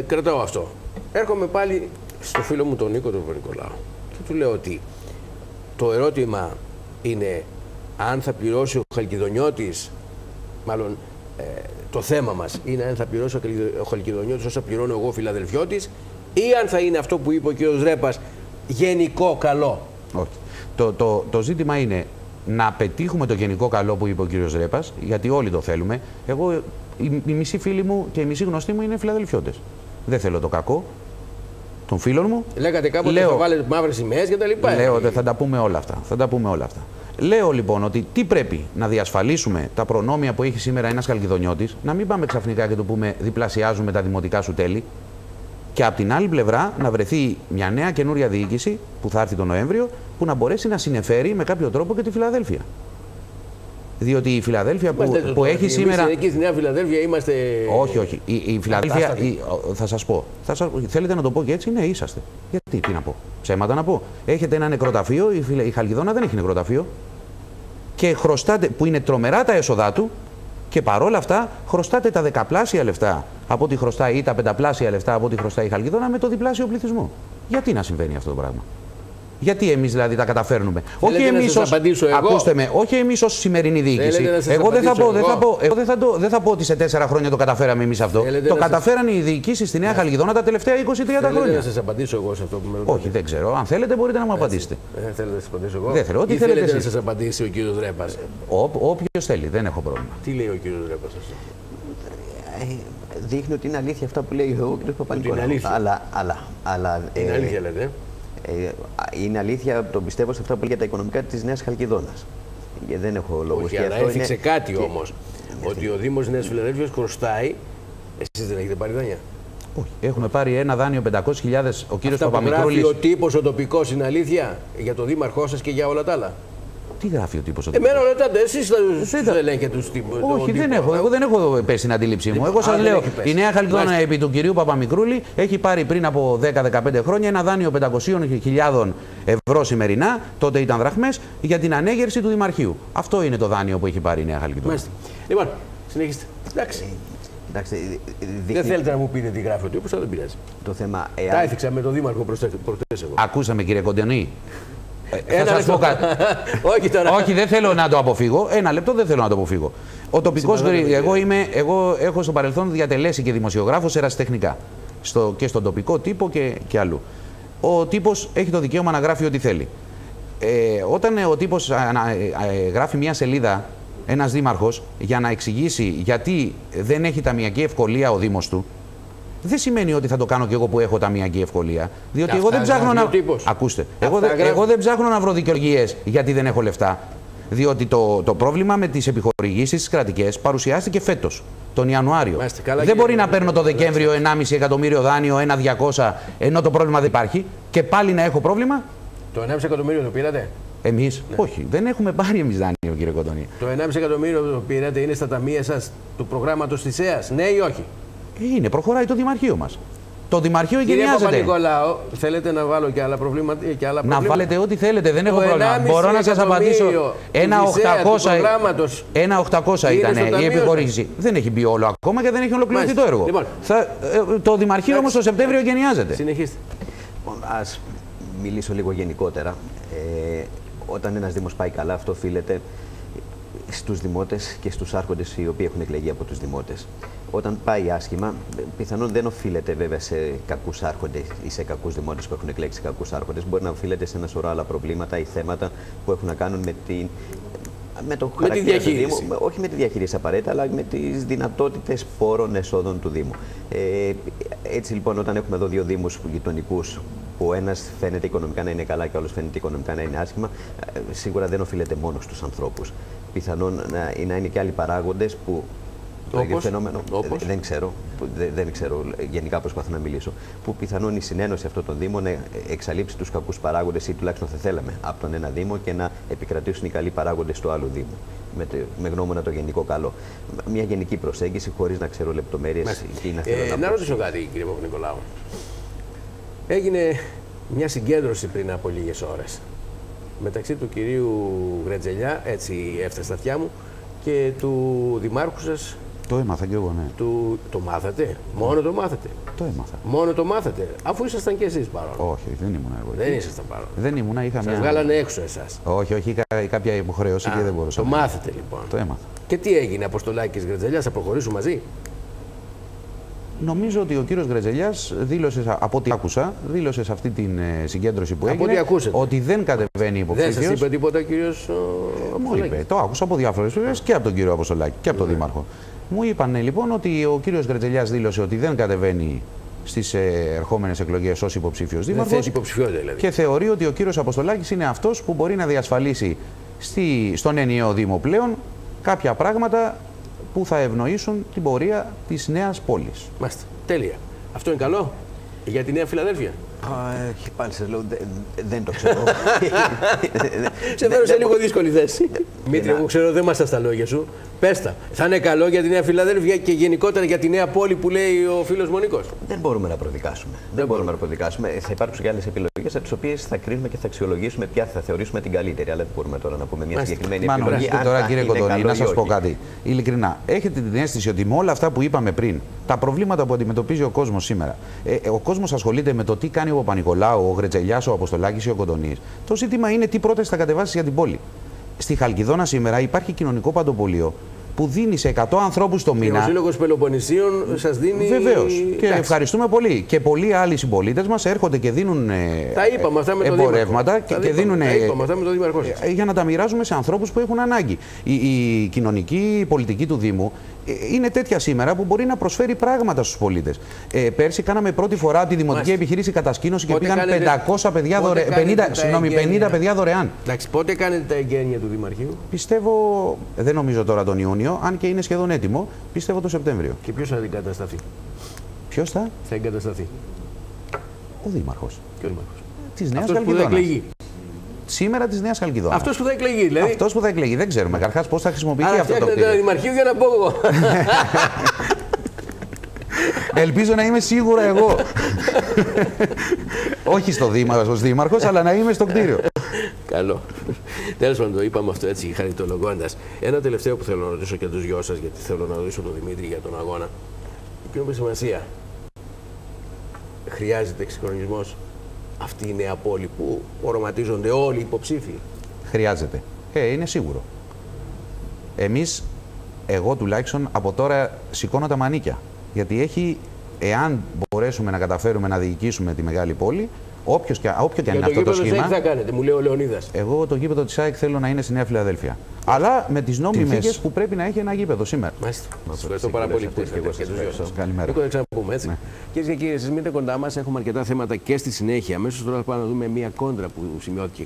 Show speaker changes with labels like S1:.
S1: Κρατάω αυτό. Έρχομαι πάλι στο φίλο μου τον Νίκο τον Νικολάου και του λέω ότι το ερώτημα είναι αν θα πληρώσει ο Χαλκιδονιώτης, μάλλον το θέμα μας είναι αν θα πληρώσει ο Χαλκιδονιώτης όσα πληρώνω εγώ Φιλαδελφιώτης ή αν θα είναι αυτό που είπε ο κ. Ρέπας, γενικό καλό.
S2: Όχι. Το ζήτημα είναι να πετύχουμε το γενικό καλό που είπε ο κ. Ρέπας, γιατί όλοι το θέλουμε. Εγώ, οι μισοί φίλοι μου και οι μισοί γνωστοί μου είναι Φιλαδελφιώτες. Δεν θέλω το κακό των φίλων μου.
S1: Λέγατε κάποτε θα βάλετε μαύρες σημαίες και τα λοιπά.
S2: Λέω ότι θα τα πούμε όλα αυτά. Θα τα πούμε όλα αυτά. Λέω λοιπόν ότι τι πρέπει να διασφαλίσουμε τα προνόμια που έχει σήμερα ένας Χαλκιδονιώτης, να μην πάμε ξαφνικά και το πούμε διπλασιάζουμε τα δημοτικά σου τέλη. Και από την άλλη πλευρά να βρεθεί μια νέα καινούρια διοίκηση που θα έρθει τον Νοέμβριο που να μπορέσει να συνεφέρει με κάποιο τρόπο και τη Φιλαδέλφια. Διότι η Φιλαδέλφια που έχει σήμερα.
S1: Εμείς εκεί στη Νέα Φιλαδέλφια είμαστε.
S2: Όχι. Η Φιλαδέλφια. Θα σας πω. Θέλετε να το πω και έτσι, ναι, είσαστε. Γιατί, τι να πω. Ψέματα να πω. Έχετε ένα νεκροταφείο, η Χαλκιδόνα δεν έχει νεκροταφείο. Και χρωστάτε, που είναι τρομερά τα έσοδά του, και παρόλα αυτά χρωστάτε τα δεκαπλάσια λεφτά από ό,τι χρωστάει ή τα πενταπλάσια λεφτά από ό,τι χρωστάει η Χαλκιδόνα με το διπλάσιο πληθυσμό. Γιατί να συμβαίνει αυτό το πράγμα. Γιατί εμείς δηλαδή τα καταφέρνουμε.
S1: Όχι εμείς ως.
S2: Ακούστε με, όχι εμείς ως σημερινή διοίκηση. Εγώ δεν θα πω ότι σε 4 χρόνια το καταφέραμε εμείς αυτό. Το καταφέρανε οι διοικήσεις στη Νέα Χαλκιδόνα τα τελευταία 20-30 χρόνια.
S1: Θέλετε να σας απαντήσω εγώ σε αυτό που με ρωτάτε.
S2: Όχι, δεν ξέρω. Αν θέλετε μπορείτε να μου απαντήσετε.
S1: Θέλετε να σας απαντήσω εγώ.
S2: Δεν θέλω.
S1: Ή θέλετε να σας απαντήσει ο κύριος Ρέπας.
S2: Όποιος θέλει, δεν έχω πρόβλημα.
S1: Τι λέει ο κύριος Ρέπας αυτό.
S3: Δείχνει ότι είναι αλήθεια αυτά που λέει ο κ. Παπα-Νικολάου. Αλλά.
S1: Είναι αλήθεια λέτε.
S3: Είναι αλήθεια, το πιστεύω σε αυτά που λέει για τα οικονομικά της Νέας Χαλκιδόνας. Δεν έχω λόγο.
S1: Όχι, αλλά έθιξε κάτι όμως. Ότι ο Δήμος Νέας Φιλαδέλφειας χρωστάει. Εσείς δεν έχετε πάρει δάνεια.
S2: Όχι. Έχουμε πάρει ένα δάνειο 500.000 ο κύριος Παπαμικρούλης.
S1: Γράφει ο τύπος ο τοπικός είναι αλήθεια για το δήμαρχό σας και για όλα τα άλλα.
S2: Τι γράφει ο τύπος ο τοπικός.
S1: Εμένα ρωτάτε, εσείς θα ελέγχετε τους τύπους.
S2: Όχι, δεν έχω. Εγώ δεν έχω πέσει στην αντίληψή μου. Εγώ σας λέω, η Νέα Χαλκιδόνα επί του κυρίου Παπαμικρούλη έχει πάρει πριν από 10-15 χρόνια ένα δάνειο 500.000 ευρώ σημερινά, τότε ήταν δραχμές, για την ανέγερση του Δημαρχείου. Αυτό είναι το δάνειο που έχει πάρει η Νέα Χαλκιδόνα.
S1: Λοιπόν, συνεχίστε. Εντάξει. Δεν θέλετε να μου πείτε τι γράφει ο τύπος, αλλά δεν πειράζει.
S3: Το θέμα.
S1: Τα έθιξα με τον Δήμαρχο προχτές εγώ.
S2: Ακούσαμε κύριε Κοντιανή.
S1: Θα σας πω κάτι. Όχι τώρα.
S2: Όχι, δεν θέλω να το αποφύγω. Ένα λεπτό, δεν θέλω να το αποφύγω. Ο τοπικός, εγώ έχω στο παρελθόν διατελέσει και δημοσιογράφος ερασιτεχνικά. Και στον τοπικό τύπο και αλλού. Ο τύπος έχει το δικαίωμα να γράφει ό,τι θέλει. Όταν ο τύπος γράφει μια σελίδα, ένας δήμαρχος, για να εξηγήσει γιατί δεν έχει ταμιακή ευκολία ο Δήμος του, δεν σημαίνει ότι θα το κάνω και εγώ που έχω ταμιακή ευκολία. Διότι εγώ δεν ψάχνω να. Ακούστε. Εγώ δεν ψάχνω να βρω δικαιολογίες γιατί δεν έχω λεφτά. Διότι το πρόβλημα με τις επιχορηγήσεις τις κρατικές παρουσιάστηκε φέτος, τον Ιανουάριο. Δεν μπορεί να παίρνω το Δεκέμβριο 1,5 εκατομμύριο δάνειο, 1.200, ενώ το πρόβλημα δεν υπάρχει και πάλι να έχω πρόβλημα.
S1: Το 1,5 εκατομμύριο το πήρατε.
S2: Εμείς, όχι, δεν έχουμε πάρει εμείς δάνειο, κύριε Κοντονή.
S1: Το 1,5 εκατομμύριο το πήρατε είναι στα ταμεία σας του προγράμματος της ΕΑΣ, ναι ή όχι.
S2: Είναι, προχωράει το Δημαρχείο μας. Το Δημαρχείο εγκαινιάζεται.
S1: Κύριε Παπα-Νικολάου, θέλετε να βάλω και άλλα προβλήματα.
S2: Να βάλετε ό,τι θέλετε, δεν έχω πρόβλημα. Μπορώ να σας απαντήσω. 1.800 ήταν η επιχορήγηση. Δεν έχει μπει όλο ακόμα και δεν έχει ολοκληρωθεί το έργο. Λοιπόν, το Δημαρχείο όμως το Σεπτέμβριο εγκαινιάζεται.
S1: Συνεχίστε.
S3: Ας μιλήσω λίγο γενικότερα. Όταν ένας Δήμος πάει καλά, αυτό οφείλεται στους δημότες και στους άρχοντες οι οποίοι έχουν εκλεγεί από τους δημότες. Όταν πάει άσχημα, πιθανόν δεν οφείλεται βέβαια σε κακούς άρχοντες ή σε κακούς δημότες που έχουν εκλέξει κακούς άρχοντες. Μπορεί να οφείλεται σε ένα σωρό άλλα προβλήματα ή θέματα που έχουν να κάνουν με το χαρακτήρα του Δήμου. Όχι με τη διαχείριση απαραίτητα, αλλά με τις δυνατότητες πόρων εσόδων του Δήμου. Έτσι λοιπόν, όταν έχουμε εδώ δύο Δήμους γειτονικούς, που ο ένας φαίνεται οικονομικά να είναι καλά και ο άλλος φαίνεται οικονομικά να είναι άσχημα, σίγουρα δεν οφείλεται μόνο στους ανθρώπους. Πιθανόν να είναι και άλλοι παράγοντες που. Το ίδιο φαινόμενο δεν ξέρω, γενικά προσπαθώ να μιλήσω, που πιθανόν η συνένωση αυτών των Δήμων να εξαλείψει τους κακούς παράγοντες ή τουλάχιστον θα θέλαμε από τον ένα Δήμο και να επικρατήσουν οι καλοί παράγοντες του άλλου Δήμου. Με γνώμονα το γενικό καλό. Μια γενική προσέγγιση χωρίς να ξέρω λεπτομέρειες.
S1: Να ρωτήσω κάτι, κύριε Παπα-Νικολάου. Έγινε μια συγκέντρωση πριν από λίγες ώρες μεταξύ του κυρίου Γρετζελιά, έτσι έφτασε στα αυτιά μου, και του δημάρχου σας,
S2: Το έμαθα κι εγώ, ναι.
S1: Το μάθατε, μόνο το μάθατε.
S2: Το έμαθα.
S1: Μόνο το μάθατε, αφού ήσασταν κι εσείς παρόν.
S2: Όχι, δεν ήμουν εγώ.
S1: Δεν ήσασταν παρόν.
S2: Δεν ήμουν, είχα
S1: Σας βγάλανε έξω εσάς.
S2: Όχι, είχα κάποια υποχρέωση και δεν μπορούσα.
S1: Το μάθατε λοιπόν.
S2: Το έμαθα.
S1: Και τι έγινε, Αποστολάκης Γρετζελιάς, θα προχωρήσουν μαζί?
S2: Νομίζω ότι ο κύριος Γκρετζελιάς δήλωσε, από ό,τι άκουσα, δήλωσε σε αυτή την συγκέντρωση που έγινε ότι δεν κατεβαίνει υποψήφιος.
S1: Δεν σας είπε τίποτα ο κύριος Αποστολάκης?
S2: Μου είπε, το άκουσα από διάφορες πλευρές και από τον κύριο Αποστολάκη και από τον Δήμαρχο. Μου είπαν λοιπόν ότι ο κύριος Γκρετζελιάς δήλωσε ότι δεν κατεβαίνει στις ερχόμενες εκλογές ως υποψήφιος δήμαρχος
S1: δηλαδή.
S2: Και θεωρεί ότι ο κύριος Αποστολάκης είναι αυτός που μπορεί να διασφαλίσει στον ενιαίο Δήμο πλέον κάποια πράγματα που θα ευνοήσουν την πορεία της νέας πόλης.
S1: Μάλιστα. Τέλεια. Αυτό είναι καλό για τη Νέα Φιλαδέλφια?
S3: Πάλι σας λέω, δεν το ξέρω.
S1: Σε φέρω σε λίγο δύσκολη θέση. Μήτρη, εγώ ξέρω δεν είμαστε στα λόγια σου. Πες τα. Θα είναι καλό για τη Νέα Φιλαδέλφια και γενικότερα για τη νέα πόλη που λέει ο φίλος Μονίκος?
S3: Δεν μπορούμε να προδικάσουμε. Δεν μπορούμε να προδικάσουμε. Θα υπάρξουν και άλλες επιλογές από τις οποίες θα κρίνουμε και θα αξιολογήσουμε ποια θα θεωρήσουμε την καλύτερη. Αλλά δεν μπορούμε τώρα να πούμε μια συγκεκριμένη επιλογή.
S2: Τώρα, κύριε Κοντονή, να σας πω κάτι. Ειλικρινά, έχετε την αίσθηση ότι με όλα αυτά που είπαμε πριν, τα προβλήματα που αντιμετωπίζει ο κόσμος σήμερα, ο κόσμος ασχολείται με το τι κάνει ο Παπα-Νικολάου, ο Γρετζελιάς, ο Αποστολάκης ή ο Κοντονής. Το ζήτημα είναι τι πρόταση θα κατεβάσει για την πόλη. Στη Χαλκιδόνα σήμερα υπάρχει κοινωνικό παντοπολείο που δίνει σε 100 ανθρώπους το μήνα.
S1: Και ο Σύλλογος Πελοποννησίων σας δίνει.
S2: Βεβαίως. Και ευχαριστούμε πολύ. Και πολλοί άλλοι συμπολίτες μας έρχονται και δίνουν εμπορεύματα και δίνουν. Για να τα μοιράζουμε σε ανθρώπους που έχουν ανάγκη. Η κοινωνική πολιτική του Δήμου είναι τέτοια σήμερα που μπορεί να προσφέρει πράγματα στους πολίτες. Πέρσι κάναμε πρώτη φορά τη δημοτική επιχείρηση κατασκήνωση και πήγαν 500 παιδιά 50 παιδιά δωρεάν.
S1: Εντάξει, πότε κάνετε τα εγγένεια του Δημαρχείου?
S2: Πιστεύω, δεν νομίζω τώρα τον Ιούνιο, αν και είναι σχεδόν έτοιμο, πιστεύω το Σεπτέμβριο.
S1: Και ποιος θα αντικατασταθεί?
S2: Ποιος θα
S1: εγκατασταθεί?
S2: Ο Δήμαρχος.
S1: Και ο Δήμαρχος.
S2: Της Νέας
S1: Χαλκιδόνας. Που θα εκλεγεί.
S2: Σήμερα της Νέας Χαλκιδόνας.
S1: Αυτός που θα εκλεγεί, δηλαδή.
S2: Αυτός που θα εκλεγεί. Δεν ξέρουμε καταρχάς πώς θα χρησιμοποιηθεί αυτό το
S1: κτίριο. Άρα Δημαρχείο για να πω εγώ.
S2: Ελπίζω να είμαι σίγουρα εγώ. Όχι στο Δήμαρχος, αλλά να είμαι στο κτίριο.
S1: Καλό. Τέλος πάντων, το είπαμε αυτό έτσι χαριτολογώντας. Ένα τελευταίο που θέλω να ρωτήσω και τους δυο σας, γιατί θέλω να ρωτήσω τον Δημήτρη για τον αγώνα. Ποιο είναι η σημασία? Χρειάζεται εξυγχρονισμός αυτή η νέα πόλη που οραματίζονται όλοι οι υποψήφοι?
S2: Χρειάζεται. Είναι σίγουρο. Εμείς, εγώ τουλάχιστον από τώρα σηκώνω τα μανίκια. Γιατί εάν μπορέσουμε να καταφέρουμε να διοικήσουμε τη μεγάλη πόλη, όποιο και αν είναι αυτό το σχήμα.
S1: Τι θα κάνετε, μου λέει ο Λεωνίδας.
S2: Εγώ το γήπεδο της ΑΕΚ θέλω να είναι στη Νέα Φιλαδέλφια. Αλλά με τις νόμιμες συνθήκες που πρέπει να έχει ένα γήπεδο σήμερα.
S1: Μάλιστα. Σας ευχαριστώ πάρα πολύ που ήρθατε και τους δυο σας.
S2: Καλημέρα.
S1: Θα ξαναπούμε, έτσι. Κυρίες και κύριοι, εσείς μείνετε κοντά μας. Έχουμε αρκετά θέματα και στη συνέχεια. Αμέσως τώρα πάμε να δούμε μια κόντρα που σημειώθηκε